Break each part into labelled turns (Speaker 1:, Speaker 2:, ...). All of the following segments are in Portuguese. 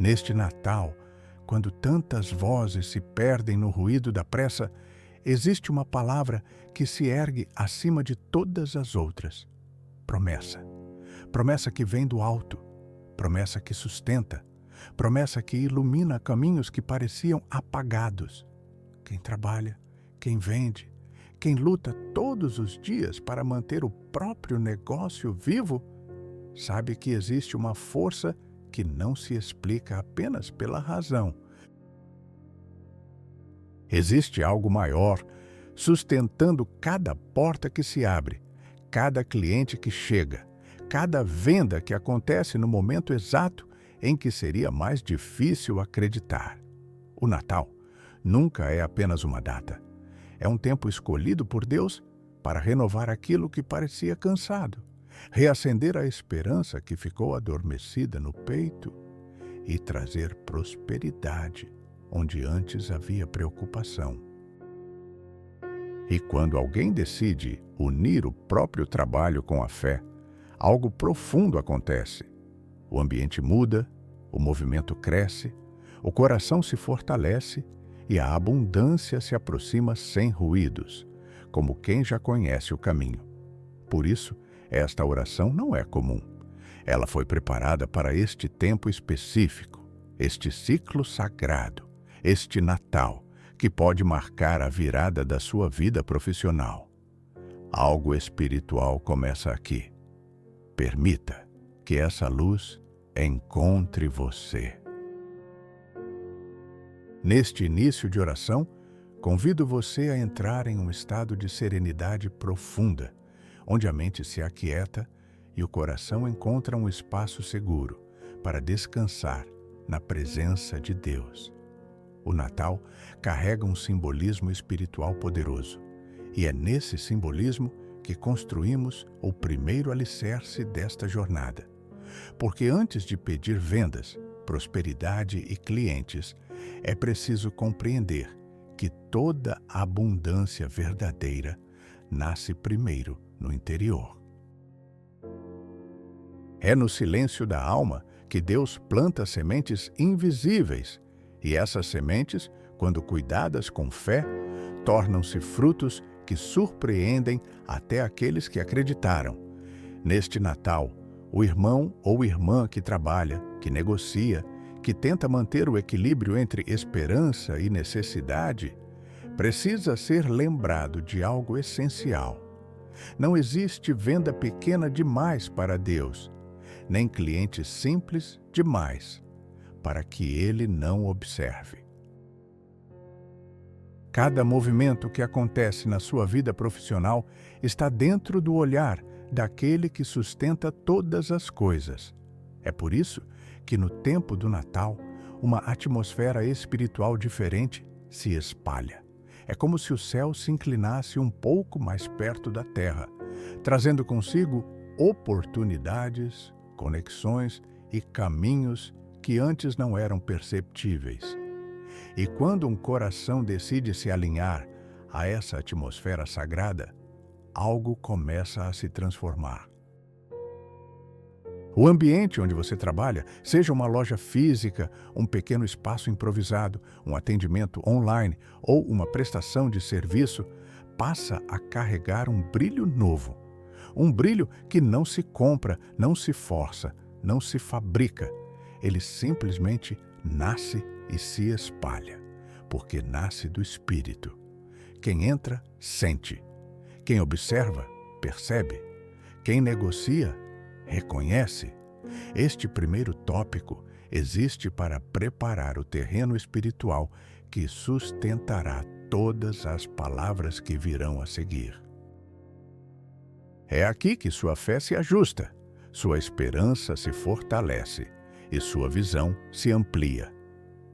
Speaker 1: Neste Natal, quando tantas vozes se perdem no ruído da pressa, existe uma palavra que se ergue acima de todas as outras: promessa. Promessa que vem do alto, promessa que sustenta, promessa que ilumina caminhos que pareciam apagados. Quem trabalha, quem vende, quem luta todos os dias para manter o próprio negócio vivo, sabe que existe uma força que não se explica apenas pela razão. Existe algo maior sustentando cada porta que se abre, cada cliente que chega, cada venda que acontece no momento exato em que seria mais difícil acreditar. O Natal nunca é apenas uma data. É um tempo escolhido por Deus para renovar aquilo que parecia cansado, reacender a esperança que ficou adormecida no peito e trazer prosperidade onde antes havia preocupação. E quando alguém decide unir o próprio trabalho com a fé, algo profundo acontece. O ambiente muda, o movimento cresce, o coração se fortalece e a abundância se aproxima sem ruídos, como quem já conhece o caminho. Por isso, esta oração não é comum. Ela foi preparada para este tempo específico, este ciclo sagrado, este Natal, que pode marcar a virada da sua vida profissional. Algo espiritual começa aqui. Permita que essa luz encontre você. Neste início de oração, convido você a entrar em um estado de serenidade profunda, onde a mente se aquieta e o coração encontra um espaço seguro para descansar na presença de Deus. O Natal carrega um simbolismo espiritual poderoso, e é nesse simbolismo que construímos o primeiro alicerce desta jornada. Porque antes de pedir vendas, prosperidade e clientes, é preciso compreender que toda abundância verdadeira nasce primeiro no interior. É no silêncio da alma que Deus planta sementes invisíveis, e essas sementes, quando cuidadas com fé, tornam-se frutos que surpreendem até aqueles que acreditaram. Neste Natal, o irmão ou irmã que trabalha, que negocia, que tenta manter o equilíbrio entre esperança e necessidade, precisa ser lembrado de algo essencial. Não existe venda pequena demais para Deus, nem cliente simples demais, para que Ele não observe. Cada movimento que acontece na sua vida profissional está dentro do olhar daquele que sustenta todas as coisas. É por isso que no tempo do Natal, uma atmosfera espiritual diferente se espalha. É como se o céu se inclinasse um pouco mais perto da terra, trazendo consigo oportunidades, conexões e caminhos que antes não eram perceptíveis. E quando um coração decide se alinhar a essa atmosfera sagrada, algo começa a se transformar. O ambiente onde você trabalha, seja uma loja física, um pequeno espaço improvisado, um atendimento online ou uma prestação de serviço, passa a carregar um brilho novo. Um brilho que não se compra, não se força, não se fabrica. Ele simplesmente nasce e se espalha, porque nasce do Espírito. Quem entra, sente. Quem observa, percebe. Quem negocia, reconhece. Este primeiro tópico existe para preparar o terreno espiritual que sustentará todas as palavras que virão a seguir. É aqui que sua fé se ajusta, sua esperança se fortalece e sua visão se amplia.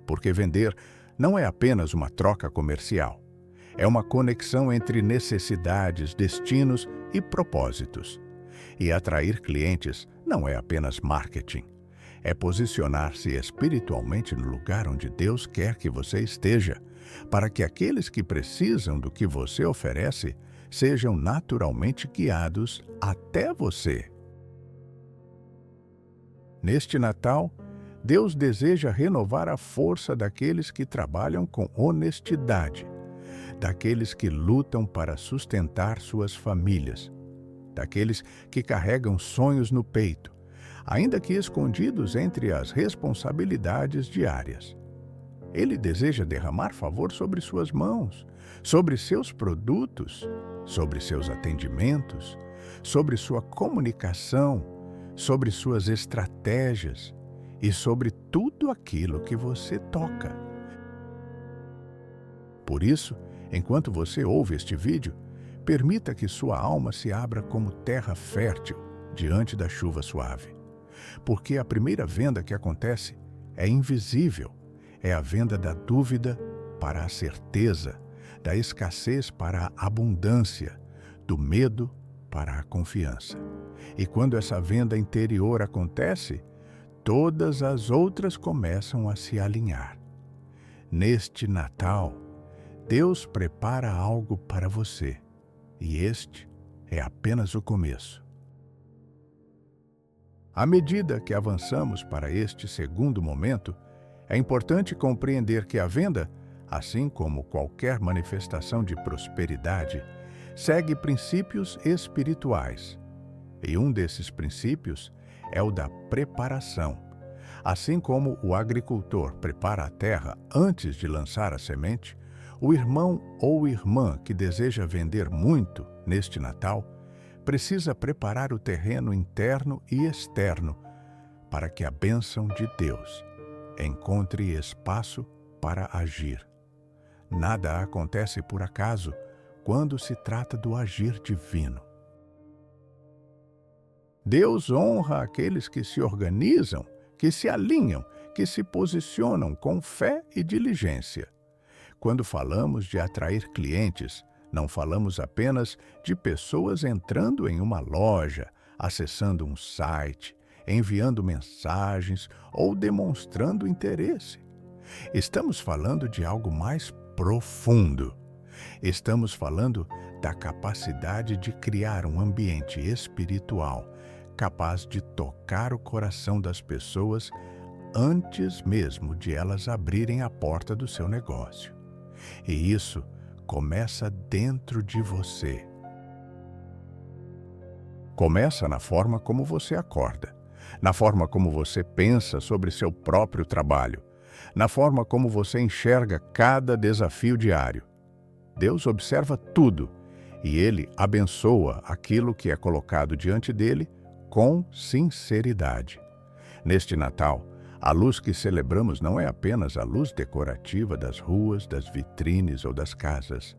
Speaker 1: Porque vender não é apenas uma troca comercial. É uma conexão entre necessidades, destinos e propósitos. E atrair clientes não é apenas marketing. É posicionar-se espiritualmente no lugar onde Deus quer que você esteja, para que aqueles que precisam do que você oferece sejam naturalmente guiados até você. Neste Natal, Deus deseja renovar a força daqueles que trabalham com honestidade, daqueles que lutam para sustentar suas famílias, daqueles que carregam sonhos no peito, ainda que escondidos entre as responsabilidades diárias. Ele deseja derramar favor sobre suas mãos, sobre seus produtos, sobre seus atendimentos, sobre sua comunicação, sobre suas estratégias e sobre tudo aquilo que você toca. Por isso, enquanto você ouve este vídeo, permita que sua alma se abra como terra fértil diante da chuva suave. Porque a primeira venda que acontece é invisível. É a venda da dúvida para a certeza, da escassez para a abundância, do medo para a confiança. E quando essa venda interior acontece, todas as outras começam a se alinhar. Neste Natal, Deus prepara algo para você, e este é apenas o começo. À medida que avançamos para este segundo momento, é importante compreender que a venda, assim como qualquer manifestação de prosperidade, segue princípios espirituais. E um desses princípios é o da preparação. Assim como o agricultor prepara a terra antes de lançar a semente, o irmão ou irmã que deseja vender muito neste Natal precisa preparar o terreno interno e externo para que a bênção de Deus encontre espaço para agir. Nada acontece por acaso quando se trata do agir divino. Deus honra aqueles que se organizam, que se alinham, que se posicionam com fé e diligência. Quando falamos de atrair clientes, não falamos apenas de pessoas entrando em uma loja, acessando um site, enviando mensagens ou demonstrando interesse. Estamos falando de algo mais profundo. Estamos falando da capacidade de criar um ambiente espiritual capaz de tocar o coração das pessoas antes mesmo de elas abrirem a porta do seu negócio. E isso começa dentro de você. Começa na forma como você acorda, na forma como você pensa sobre seu próprio trabalho, na forma como você enxerga cada desafio diário. Deus observa tudo e Ele abençoa aquilo que é colocado diante dele com sinceridade. Neste Natal, a luz que celebramos não é apenas a luz decorativa das ruas, das vitrines ou das casas.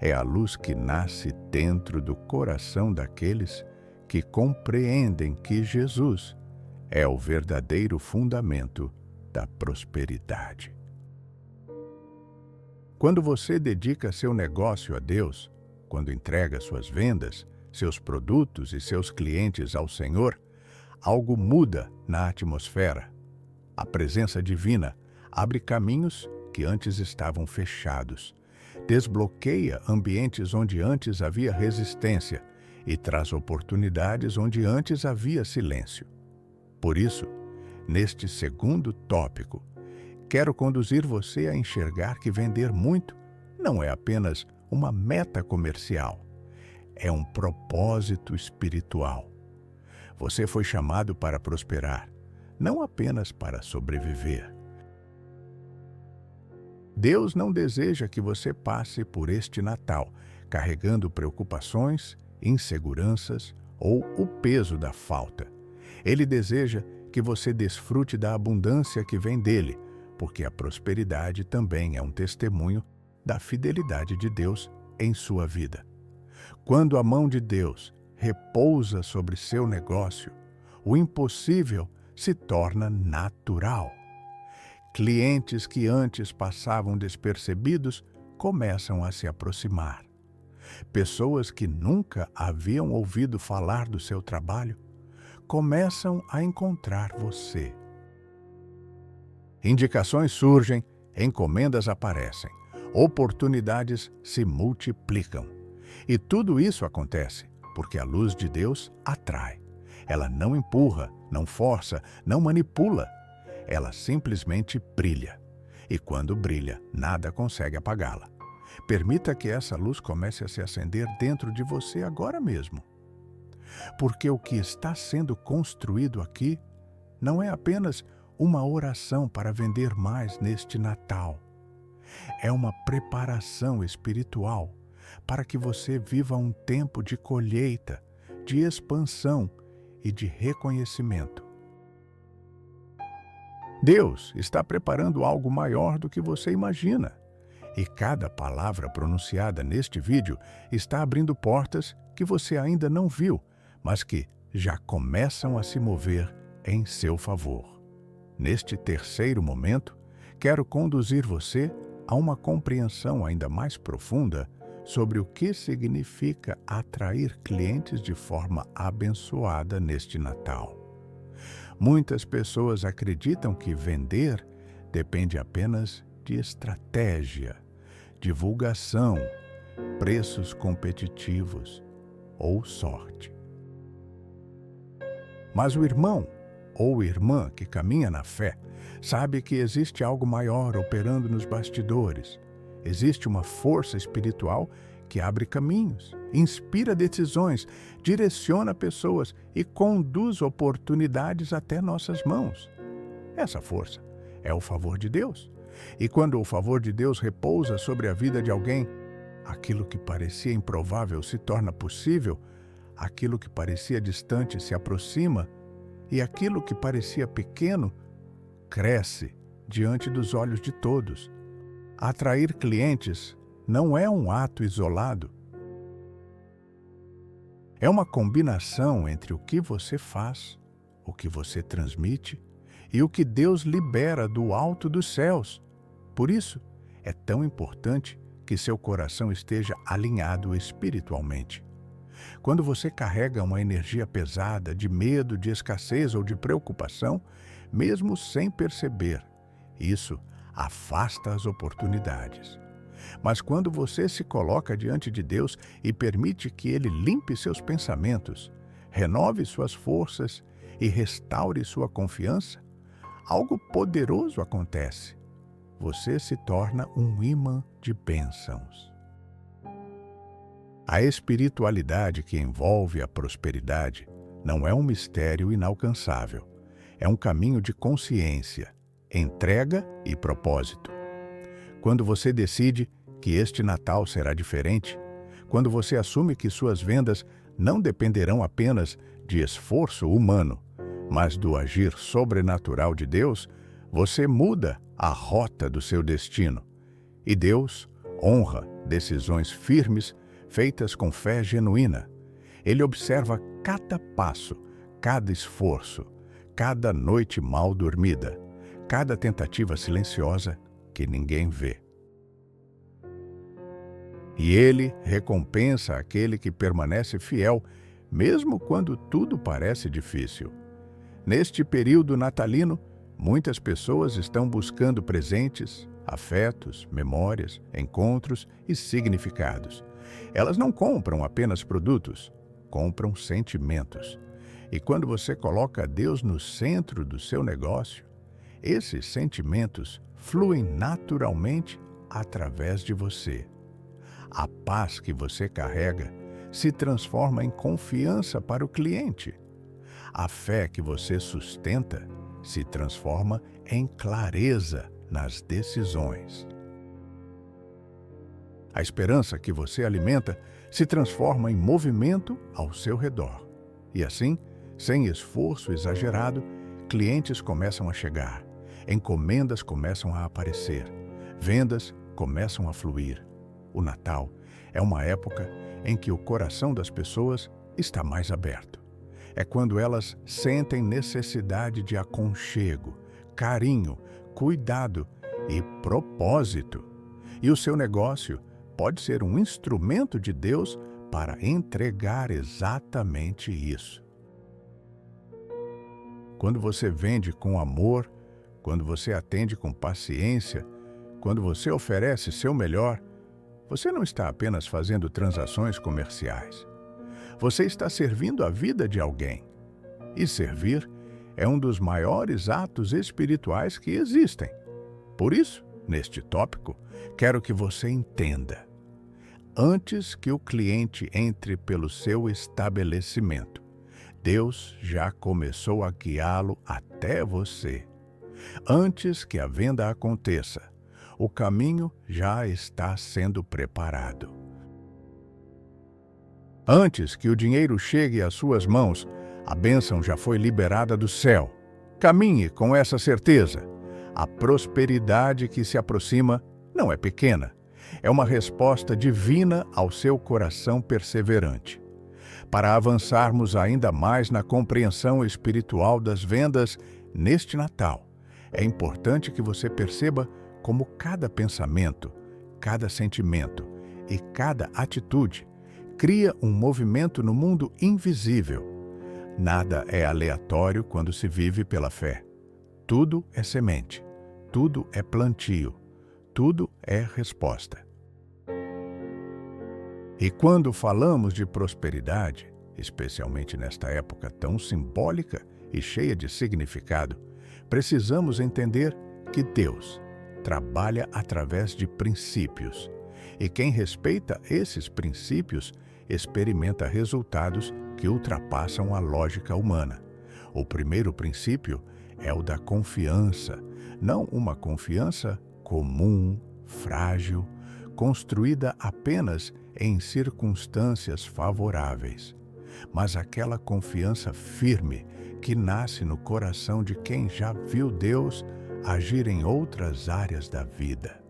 Speaker 1: É a luz que nasce dentro do coração daqueles que compreendem que Jesus é o verdadeiro fundamento da prosperidade. Quando você dedica seu negócio a Deus, quando entrega suas vendas, seus produtos e seus clientes ao Senhor, algo muda na atmosfera. A presença divina abre caminhos que antes estavam fechados, desbloqueia ambientes onde antes havia resistência e traz oportunidades onde antes havia silêncio. Por isso, neste segundo tópico, quero conduzir você a enxergar que vender muito não é apenas uma meta comercial, é um propósito espiritual. Você foi chamado para prosperar, não apenas para sobreviver. Deus não deseja que você passe por este Natal carregando preocupações, inseguranças ou o peso da falta. Ele deseja que você desfrute da abundância que vem dele, porque a prosperidade também é um testemunho da fidelidade de Deus em sua vida. Quando a mão de Deus repousa sobre seu negócio, o impossível se torna natural. Clientes que antes passavam despercebidos começam a se aproximar. Pessoas que nunca haviam ouvido falar do seu trabalho começam a encontrar você. Indicações surgem, encomendas aparecem, oportunidades se multiplicam. E tudo isso acontece porque a luz de Deus atrai. Ela não empurra, não força, não manipula. Ela simplesmente brilha. E quando brilha, nada consegue apagá-la. Permita que essa luz comece a se acender dentro de você agora mesmo. Porque o que está sendo construído aqui não é apenas uma oração para vender mais neste Natal. É uma preparação espiritual para que você viva um tempo de colheita, de expansão e de reconhecimento. Deus está preparando algo maior do que você imagina. E cada palavra pronunciada neste vídeo está abrindo portas que você ainda não viu, mas que já começam a se mover em seu favor. Neste terceiro momento, quero conduzir você a uma compreensão ainda mais profunda sobre o que significa atrair clientes de forma abençoada neste Natal. Muitas pessoas acreditam que vender depende apenas de estratégia, divulgação, preços competitivos ou sorte. Mas o irmão ou irmã que caminha na fé sabe que existe algo maior operando nos bastidores. Existe uma força espiritual que abre caminhos, inspira decisões, direciona pessoas e conduz oportunidades até nossas mãos. Essa força é o favor de Deus. E quando o favor de Deus repousa sobre a vida de alguém, aquilo que parecia improvável se torna possível, aquilo que parecia distante se aproxima e aquilo que parecia pequeno cresce diante dos olhos de todos. Atrair clientes não é um ato isolado. É uma combinação entre o que você faz, o que você transmite e o que Deus libera do alto dos céus. Por isso, é tão importante que seu coração esteja alinhado espiritualmente. Quando você carrega uma energia pesada de medo, de escassez ou de preocupação, mesmo sem perceber, isso afasta as oportunidades. Mas quando você se coloca diante de Deus e permite que Ele limpe seus pensamentos, renove suas forças e restaure sua confiança, algo poderoso acontece. Você se torna um imã de bênçãos. A espiritualidade que envolve a prosperidade não é um mistério inalcançável. É um caminho de consciência, entrega e propósito. Quando você decide que este Natal será diferente, quando você assume que suas vendas não dependerão apenas de esforço humano, mas do agir sobrenatural de Deus, você muda a rota do seu destino. E Deus honra decisões firmes feitas com fé genuína. Ele observa cada passo, cada esforço, cada noite mal dormida, cada tentativa silenciosa que ninguém vê. E Ele recompensa aquele que permanece fiel, mesmo quando tudo parece difícil. Neste período natalino, muitas pessoas estão buscando presentes, afetos, memórias, encontros e significados. Elas não compram apenas produtos, compram sentimentos. E quando você coloca Deus no centro do seu negócio, esses sentimentos fluem naturalmente através de você. A paz que você carrega se transforma em confiança para o cliente. A fé que você sustenta se transforma em clareza nas decisões. A esperança que você alimenta se transforma em movimento ao seu redor. E assim, sem esforço exagerado, clientes começam a chegar, encomendas começam a aparecer, vendas começam a fluir. O Natal é uma época em que o coração das pessoas está mais aberto. É quando elas sentem necessidade de aconchego, carinho, cuidado e propósito. E o seu negócio pode ser um instrumento de Deus para entregar exatamente isso. Quando você vende com amor, quando você atende com paciência, quando você oferece seu melhor, você não está apenas fazendo transações comerciais. Você está servindo a vida de alguém. E servir é um dos maiores atos espirituais que existem. Por isso, neste tópico, quero que você entenda. Antes que o cliente entre pelo seu estabelecimento, Deus já começou a guiá-lo até você. Antes que a venda aconteça, o caminho já está sendo preparado. Antes que o dinheiro chegue às suas mãos, a bênção já foi liberada do céu. Caminhe com essa certeza. A prosperidade que se aproxima não é pequena. É uma resposta divina ao seu coração perseverante. Para avançarmos ainda mais na compreensão espiritual das vendas neste Natal, é importante que você perceba como cada pensamento, cada sentimento e cada atitude cria um movimento no mundo invisível. Nada é aleatório quando se vive pela fé. Tudo é semente, tudo é plantio, tudo é resposta. E quando falamos de prosperidade, especialmente nesta época tão simbólica e cheia de significado, precisamos entender que Deus trabalha através de princípios, e quem respeita esses princípios experimenta resultados que ultrapassam a lógica humana. O primeiro princípio é o da confiança, não uma confiança comum, frágil, construída apenas em circunstâncias favoráveis, mas aquela confiança firme que nasce no coração de quem já viu Deus agir em outras áreas da vida.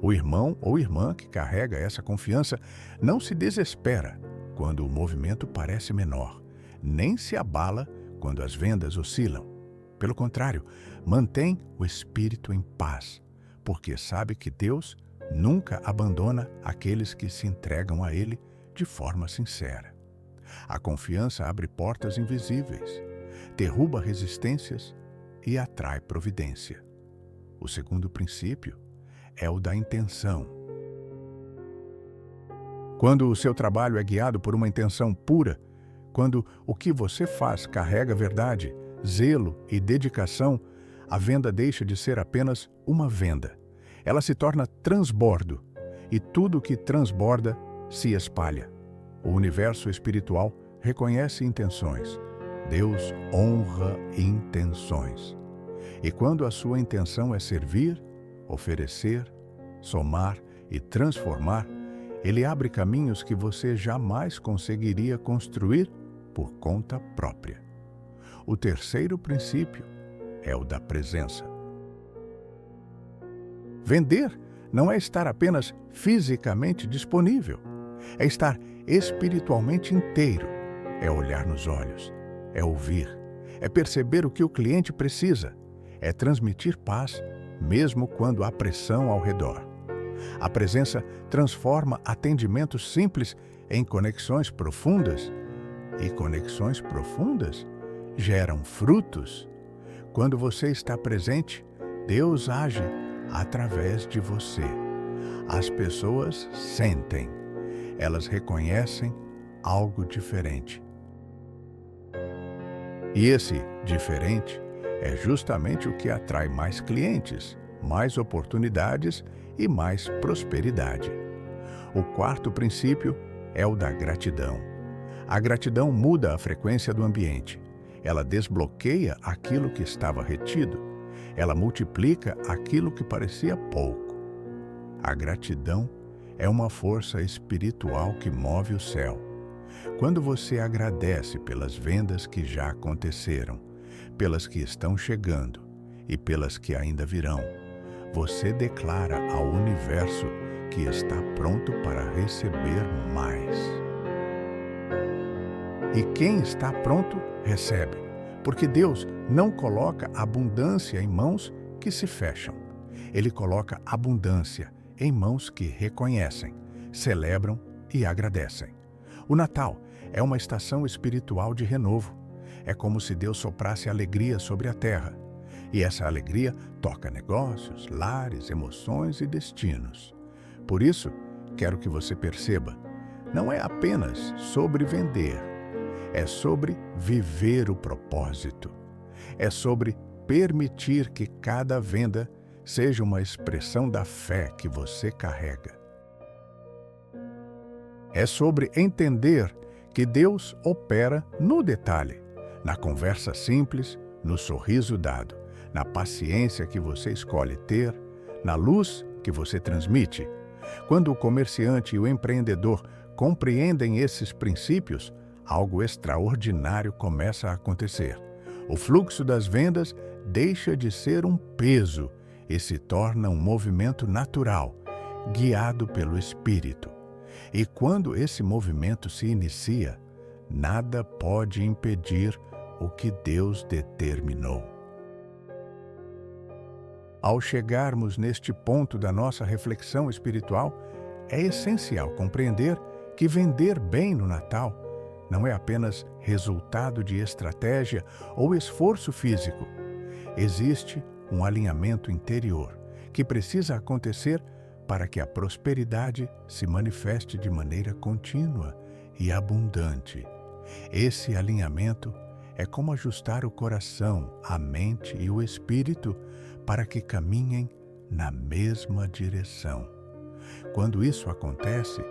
Speaker 1: O irmão ou irmã que carrega essa confiança não se desespera quando o movimento parece menor, nem se abala quando as vendas oscilam. Pelo contrário, mantém o espírito em paz, porque sabe que Deus nunca abandona aqueles que se entregam a Ele de forma sincera. A confiança abre portas invisíveis, derruba resistências e atrai providência. O segundo princípio é o da intenção. Quando o seu trabalho é guiado por uma intenção pura, quando o que você faz carrega verdade, zelo e dedicação, a venda deixa de ser apenas uma venda. Ela se torna transbordo, e tudo que transborda se espalha. O universo espiritual reconhece intenções. Deus honra intenções. E quando a sua intenção é servir, oferecer, somar e transformar, Ele abre caminhos que você jamais conseguiria construir por conta própria. O terceiro princípio é o da presença. Vender não é estar apenas fisicamente disponível, é estar espiritualmente inteiro, é olhar nos olhos, é ouvir, é perceber o que o cliente precisa, é transmitir paz, mesmo quando há pressão ao redor. A presença transforma atendimentos simples em conexões profundas, e conexões profundas geram frutos. Quando você está presente, Deus age através de você. As pessoas sentem, elas reconhecem algo diferente. E esse diferente é justamente o que atrai mais clientes, mais oportunidades e mais prosperidade. O quarto princípio é o da gratidão. A gratidão muda a frequência do ambiente. Ela desbloqueia aquilo que estava retido. Ela multiplica aquilo que parecia pouco. A gratidão é uma força espiritual que move o céu. Quando você agradece pelas vendas que já aconteceram, pelas que estão chegando e pelas que ainda virão, você declara ao universo que está pronto para receber mais. E quem está pronto, recebe, porque Deus não coloca abundância em mãos que se fecham. Ele coloca abundância em mãos que reconhecem, celebram e agradecem. O Natal é uma estação espiritual de renovo. É como se Deus soprasse alegria sobre a terra. E essa alegria toca negócios, lares, emoções e destinos. Por isso, quero que você perceba, não é apenas sobre vender. É sobre viver o propósito. É sobre permitir que cada venda seja uma expressão da fé que você carrega. É sobre entender que Deus opera no detalhe, na conversa simples, no sorriso dado, na paciência que você escolhe ter, na luz que você transmite. Quando o comerciante e o empreendedor compreendem esses princípios, algo extraordinário começa a acontecer. O fluxo das vendas deixa de ser um peso e se torna um movimento natural, guiado pelo Espírito. E quando esse movimento se inicia, nada pode impedir o que Deus determinou. Ao chegarmos neste ponto da nossa reflexão espiritual, é essencial compreender que vender bem no Natal não é apenas resultado de estratégia ou esforço físico. Existe um alinhamento interior que precisa acontecer para que a prosperidade se manifeste de maneira contínua e abundante. Esse alinhamento é como ajustar o coração, a mente e o espírito para que caminhem na mesma direção. Quando isso acontece,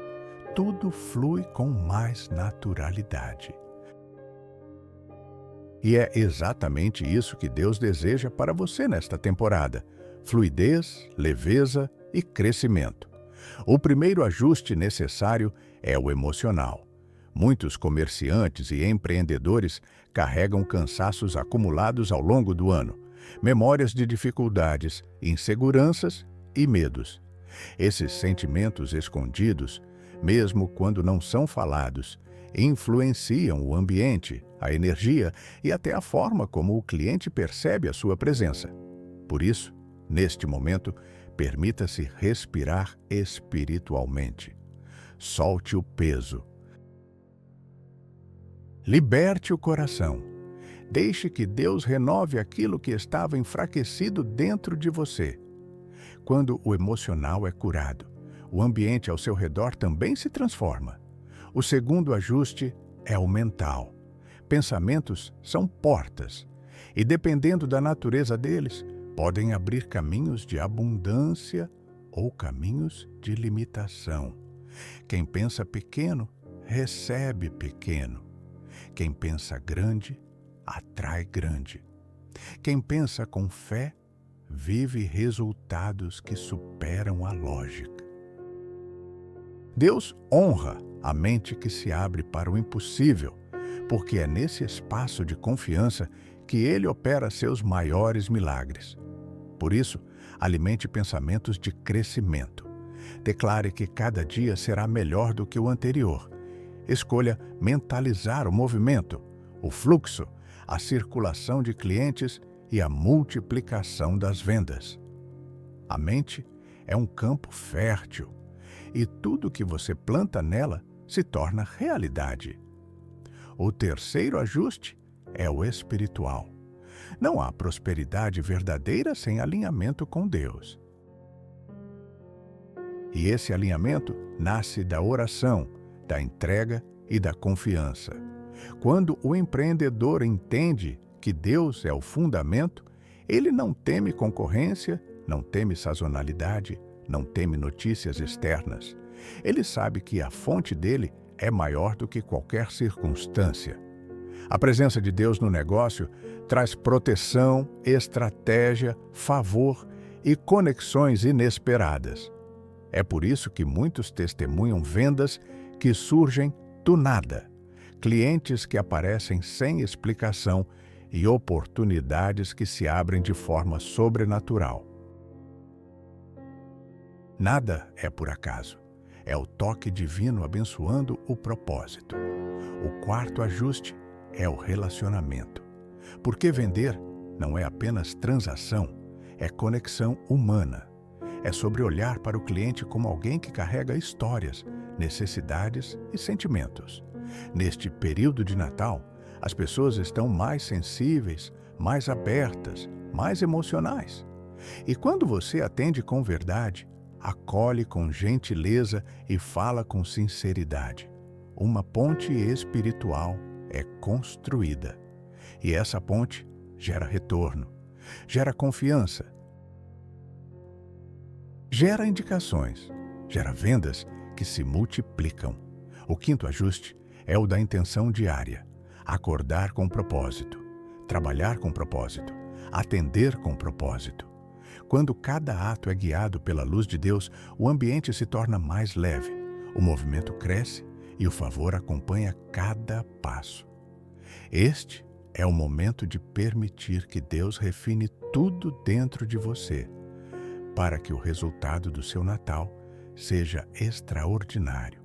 Speaker 1: tudo flui com mais naturalidade. E é exatamente isso que Deus deseja para você nesta temporada: fluidez, leveza e crescimento. O primeiro ajuste necessário é o emocional. Muitos comerciantes e empreendedores carregam cansaços acumulados ao longo do ano, memórias de dificuldades, inseguranças e medos. Esses sentimentos escondidos, mesmo quando não são falados, influenciam o ambiente, a energia e até a forma como o cliente percebe a sua presença. Por isso, neste momento, permita-se respirar espiritualmente. Solte o peso. Liberte o coração. Deixe que Deus renove aquilo que estava enfraquecido dentro de você. Quando o emocional é curado, o ambiente ao seu redor também se transforma. O segundo ajuste é o mental. Pensamentos são portas, e dependendo da natureza deles, podem abrir caminhos de abundância ou caminhos de limitação. Quem pensa pequeno, recebe pequeno. Quem pensa grande, atrai grande. Quem pensa com fé, vive resultados que superam a lógica. Deus honra a mente que se abre para o impossível, porque é nesse espaço de confiança que Ele opera seus maiores milagres. Por isso, alimente pensamentos de crescimento. Declare que cada dia será melhor do que o anterior. Escolha mentalizar o movimento, o fluxo, a circulação de clientes e a multiplicação das vendas. A mente é um campo fértil e tudo que você planta nela se torna realidade. O terceiro ajuste é o espiritual. Não há prosperidade verdadeira sem alinhamento com Deus. E esse alinhamento nasce da oração, da entrega e da confiança. Quando o empreendedor entende que Deus é o fundamento, ele não teme concorrência, não teme sazonalidade, não teme notícias externas. Ele sabe que a fonte dele é maior do que qualquer circunstância. A presença de Deus no negócio traz proteção, estratégia, favor e conexões inesperadas. É por isso que muitos testemunham vendas que surgem do nada, clientes que aparecem sem explicação e oportunidades que se abrem de forma sobrenatural. Nada é por acaso. É o toque divino abençoando o propósito. O quarto ajuste é o relacionamento. Porque vender não é apenas transação, é conexão humana. É sobre olhar para o cliente como alguém que carrega histórias, necessidades e sentimentos. Neste período de Natal, as pessoas estão mais sensíveis, mais abertas, mais emocionais. E quando você atende com verdade, acolhe com gentileza e fala com sinceridade, uma ponte espiritual é construída. E essa ponte gera retorno, gera confiança, gera indicações, gera vendas que se multiplicam. O quinto ajuste é o da intenção diária. Acordar com propósito, trabalhar com propósito, atender com propósito. Quando cada ato é guiado pela luz de Deus, o ambiente se torna mais leve, o movimento cresce e o favor acompanha cada passo. Este é o momento de permitir que Deus refine tudo dentro de você, para que o resultado do seu Natal seja extraordinário.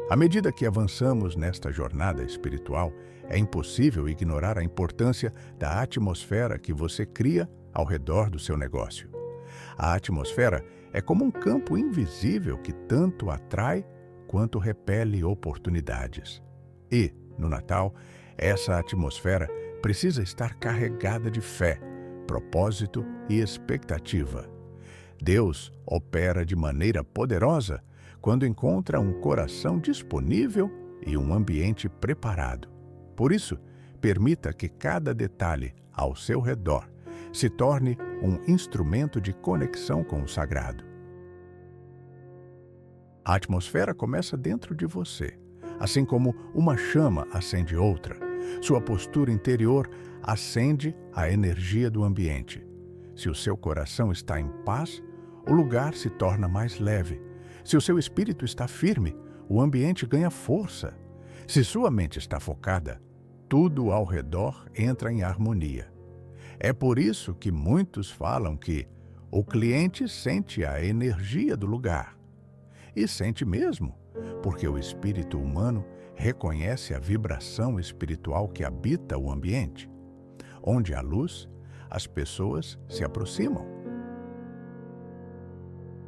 Speaker 1: À medida que avançamos nesta jornada espiritual, é impossível ignorar a importância da atmosfera que você cria ao redor do seu negócio. A atmosfera é como um campo invisível que tanto atrai quanto repele oportunidades. E, no Natal, essa atmosfera precisa estar carregada de fé, propósito e expectativa. Deus opera de maneira poderosa quando encontra um coração disponível e um ambiente preparado. Por isso, permita que cada detalhe ao seu redor se torne um instrumento de conexão com o sagrado. A atmosfera começa dentro de você, assim como uma chama acende outra. Sua postura interior acende a energia do ambiente. Se o seu coração está em paz, o lugar se torna mais leve. Se o seu espírito está firme, o ambiente ganha força. Se sua mente está focada, tudo ao redor entra em harmonia. É por isso que muitos falam que o cliente sente a energia do lugar. E sente mesmo, porque o espírito humano reconhece a vibração espiritual que habita o ambiente. Onde há luz, as pessoas se aproximam.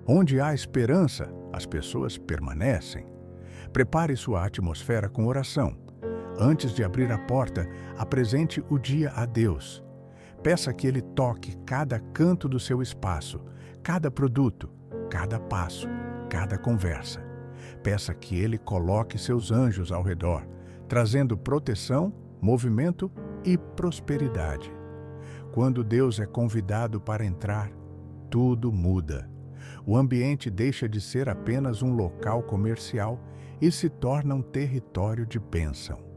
Speaker 1: Onde há esperança, as pessoas permanecem. Prepare sua atmosfera com oração. Antes de abrir a porta, apresente o dia a Deus. Peça que Ele toque cada canto do seu espaço, cada produto, cada passo, cada conversa. Peça que Ele coloque seus anjos ao redor, trazendo proteção, movimento e prosperidade. Quando Deus é convidado para entrar, tudo muda. O ambiente deixa de ser apenas um local comercial e se torna um território de bênção.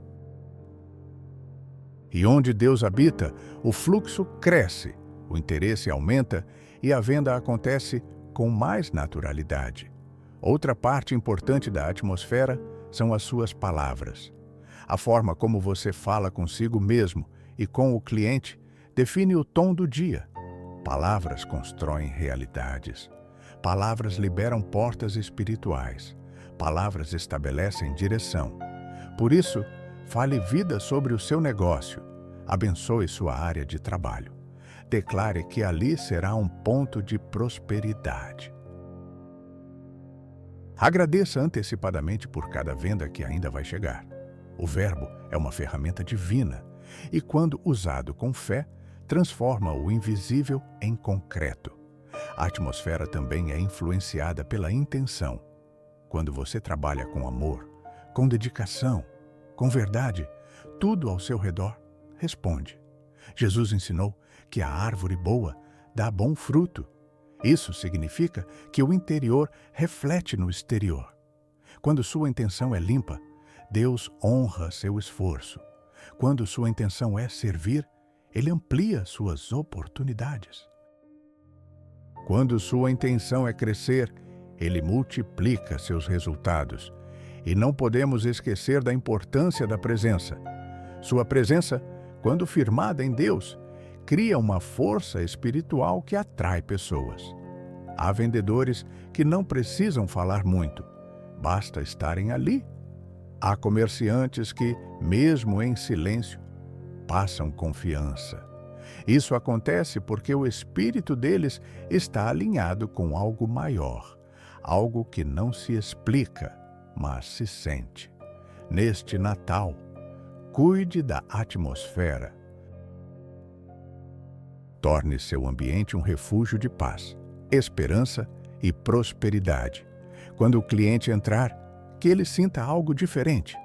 Speaker 1: E onde Deus habita, o fluxo cresce, o interesse aumenta e a venda acontece com mais naturalidade. Outra parte importante da atmosfera são as suas palavras. A forma como você fala consigo mesmo e com o cliente define o tom do dia. Palavras constroem realidades. Palavras liberam portas espirituais. Palavras estabelecem direção. Por isso, fale vida sobre o seu negócio. Abençoe sua área de trabalho. Declare que ali será um ponto de prosperidade. Agradeça antecipadamente por cada venda que ainda vai chegar. O verbo é uma ferramenta divina e, quando usado com fé, transforma o invisível em concreto. A atmosfera também é influenciada pela intenção. Quando você trabalha com amor, com dedicação, com verdade, tudo ao seu redor responde. Jesus ensinou que a árvore boa dá bom fruto. Isso significa que o interior reflete no exterior. Quando sua intenção é limpa, Deus honra seu esforço. Quando sua intenção é servir, Ele amplia suas oportunidades. Quando sua intenção é crescer, Ele multiplica seus resultados. E não podemos esquecer da importância da presença. Sua presença, quando firmada em Deus, cria uma força espiritual que atrai pessoas. Há vendedores que não precisam falar muito, basta estarem ali. Há comerciantes que, mesmo em silêncio, passam confiança. Isso acontece porque o espírito deles está alinhado com algo maior, algo que não se explica, mas se sente. Neste Natal, cuide da atmosfera. Torne seu ambiente um refúgio de paz, esperança e prosperidade. Quando o cliente entrar, que ele sinta algo diferente,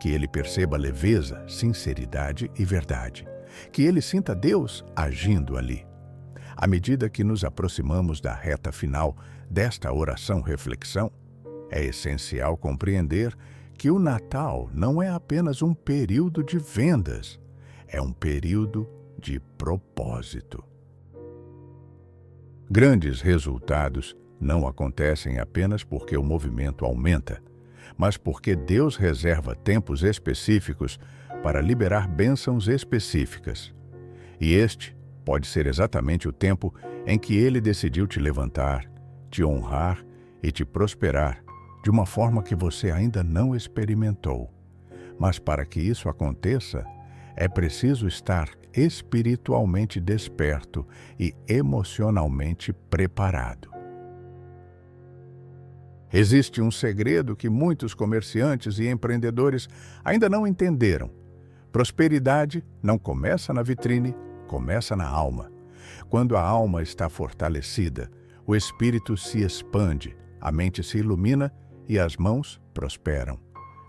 Speaker 1: que ele perceba leveza, sinceridade e verdade, que ele sinta Deus agindo ali. À medida que nos aproximamos da reta final desta oração-reflexão, é essencial compreender que o Natal não é apenas um período de vendas, é um período de propósito. Grandes resultados não acontecem apenas porque o movimento aumenta, mas porque Deus reserva tempos específicos para liberar bênçãos específicas. E este pode ser exatamente o tempo em que Ele decidiu te levantar, te honrar e te prosperar de uma forma que você ainda não experimentou. Mas para que isso aconteça, é preciso estar espiritualmente desperto e emocionalmente preparado. Existe um segredo que muitos comerciantes e empreendedores ainda não entenderam. Prosperidade não começa na vitrine, começa na alma. Quando a alma está fortalecida, o espírito se expande, a mente se ilumina e as mãos prosperam.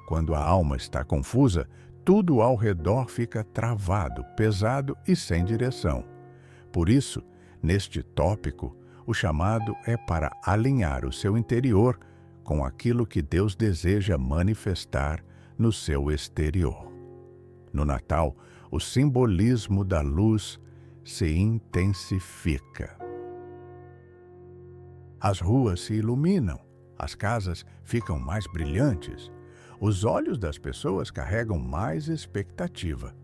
Speaker 1: Quando a alma está confusa, tudo ao redor fica travado, pesado e sem direção. Por isso, neste tópico, o chamado é para alinhar o seu interior com aquilo que Deus deseja manifestar no seu exterior. No Natal, o simbolismo da luz se intensifica. As ruas se iluminam, as casas ficam mais brilhantes, os olhos das pessoas carregam mais expectativa.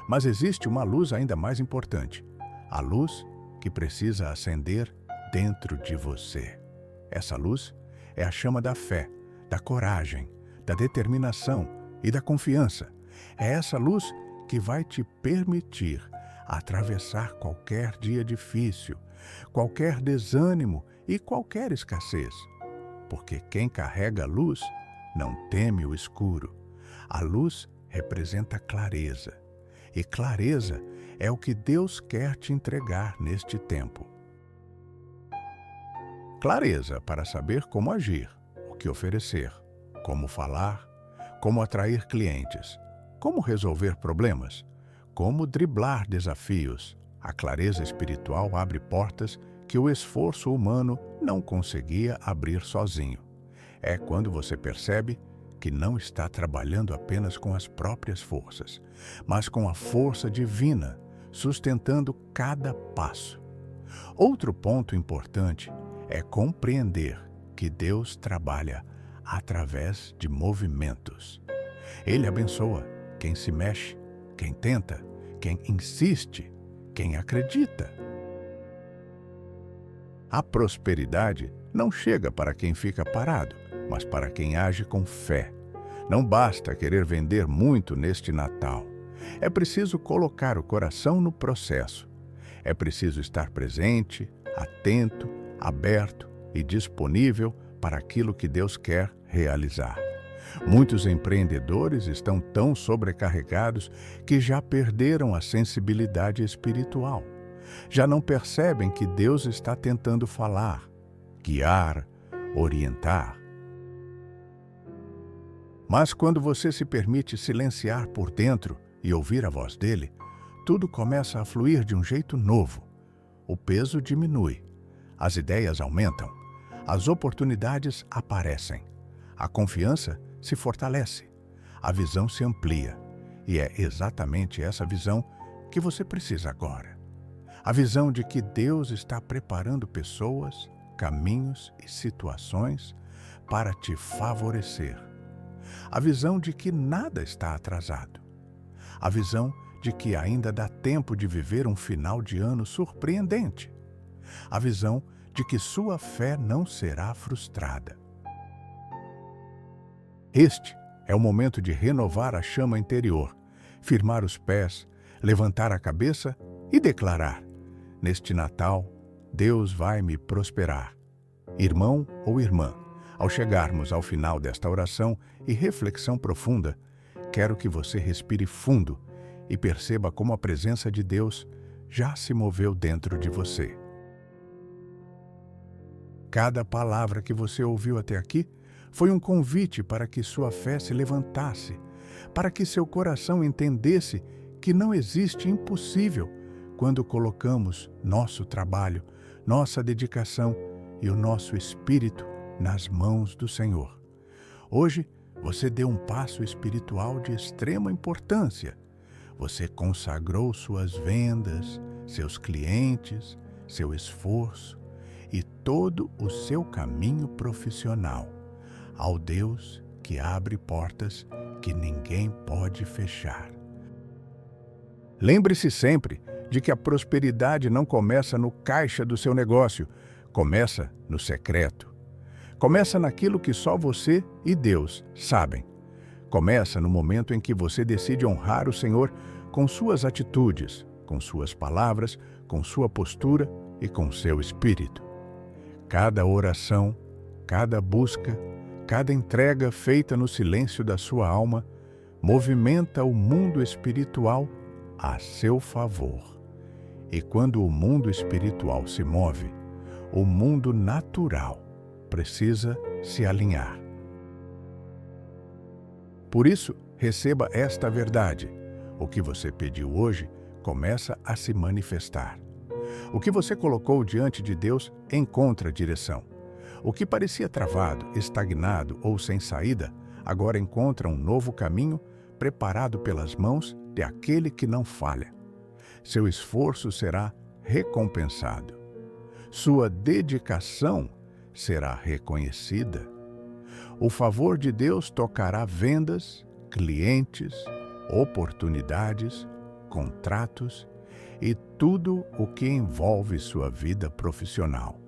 Speaker 1: Mas existe uma luz ainda mais importante, a luz que precisa acender dentro de você. Essa luz é a chama da fé, da coragem, da determinação e da confiança. É essa luz que vai te permitir atravessar qualquer dia difícil, qualquer desânimo e qualquer escassez. Porque quem carrega a luz não teme o escuro. A luz representa clareza, e clareza é o que Deus quer te entregar neste tempo. Clareza para saber como agir, o que oferecer, como falar, como atrair clientes, como resolver problemas, como driblar desafios. A clareza espiritual abre portas que o esforço humano não conseguia abrir sozinho. É quando você percebe que não está trabalhando apenas com as próprias forças, mas com a força divina, sustentando cada passo. Outro ponto importante é compreender que Deus trabalha através de movimentos. Ele abençoa quem se mexe, quem tenta, quem insiste, quem acredita. A prosperidade não chega para quem fica parado, mas para quem age com fé. Não basta querer vender muito neste Natal. É preciso colocar o coração no processo. É preciso estar presente, atento, aberto e disponível para aquilo que Deus quer realizar. Muitos empreendedores estão tão sobrecarregados que já perderam a sensibilidade espiritual. Já não percebem que Deus está tentando falar, guiar, orientar. Mas quando você se permite silenciar por dentro e ouvir a voz dele, tudo começa a fluir de um jeito novo. O peso diminui, as ideias aumentam, as oportunidades aparecem, a confiança se fortalece, a visão se amplia. E é exatamente essa visão que você precisa agora. A visão de que Deus está preparando pessoas, caminhos e situações para te favorecer. A visão de que nada está atrasado. A visão de que ainda dá tempo de viver um final de ano surpreendente. A visão de que sua fé não será frustrada. Este é o momento de renovar a chama interior, firmar os pés, levantar a cabeça e declarar: neste Natal, Deus vai me prosperar. Irmão ou irmã, ao chegarmos ao final desta oração e reflexão profunda, quero que você respire fundo e perceba como a presença de Deus já se moveu dentro de você. Cada palavra que você ouviu até aqui foi um convite para que sua fé se levantasse, para que seu coração entendesse que não existe impossível quando colocamos nosso trabalho, nossa dedicação e o nosso espírito nas mãos do Senhor. Hoje, você deu um passo espiritual de extrema importância. Você consagrou suas vendas, seus clientes, seu esforço e todo o seu caminho profissional ao Deus que abre portas que ninguém pode fechar. Lembre-se sempre de que a prosperidade não começa no caixa do seu negócio, começa no secreto. Começa naquilo que só você e Deus sabem. Começa no momento em que você decide honrar o Senhor com suas atitudes, com suas palavras, com sua postura e com seu espírito. Cada oração, cada busca, cada entrega feita no silêncio da sua alma movimenta o mundo espiritual a seu favor. E quando o mundo espiritual se move, o mundo natural precisa se alinhar. Por isso, receba esta verdade. O que você pediu hoje começa a se manifestar. O que você colocou diante de Deus encontra direção. O que parecia travado, estagnado ou sem saída, agora encontra um novo caminho preparado pelas mãos de aquele que não falha. Seu esforço será recompensado. Sua dedicação será reconhecida. O favor de Deus tocará vendas, clientes, oportunidades, contratos e tudo o que envolve sua vida profissional.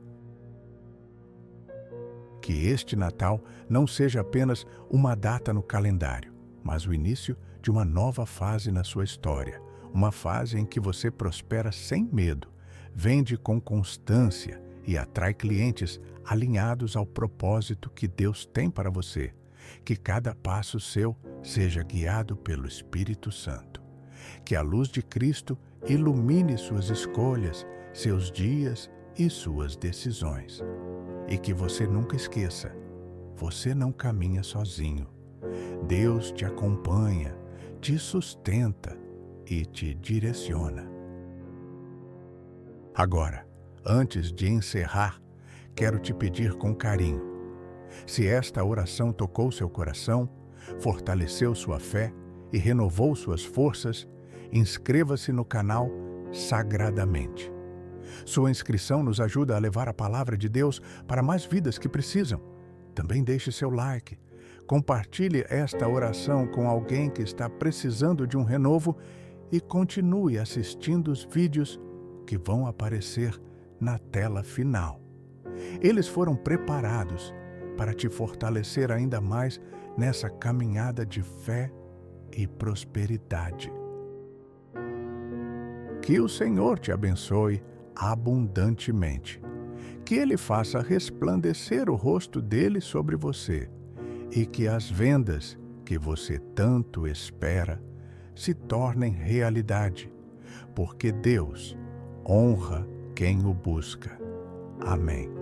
Speaker 1: Que este Natal não seja apenas uma data no calendário, mas o início de uma nova fase na sua história, uma fase em que você prospera sem medo, vende com constância e atrai clientes alinhados ao propósito que Deus tem para você. Que cada passo seu seja guiado pelo Espírito Santo. Que a luz de Cristo ilumine suas escolhas, seus dias e suas decisões. E que você nunca esqueça, você não caminha sozinho. Deus te acompanha, te sustenta e te direciona. Agora, antes de encerrar, quero te pedir com carinho. Se esta oração tocou seu coração, fortaleceu sua fé e renovou suas forças, inscreva-se no canal sagradamente. Sua inscrição nos ajuda a levar a palavra de Deus para mais vidas que precisam. Também deixe seu like. Compartilhe esta oração com alguém que está precisando de um renovo e continue assistindo os vídeos que vão aparecer na tela final. Eles foram preparados para te fortalecer ainda mais nessa caminhada de fé e prosperidade. Que o Senhor te abençoe abundantemente. Que Ele faça resplandecer o rosto dele sobre você e que as vendas que você tanto espera se tornem realidade, porque Deus honra quem o busca. Amém.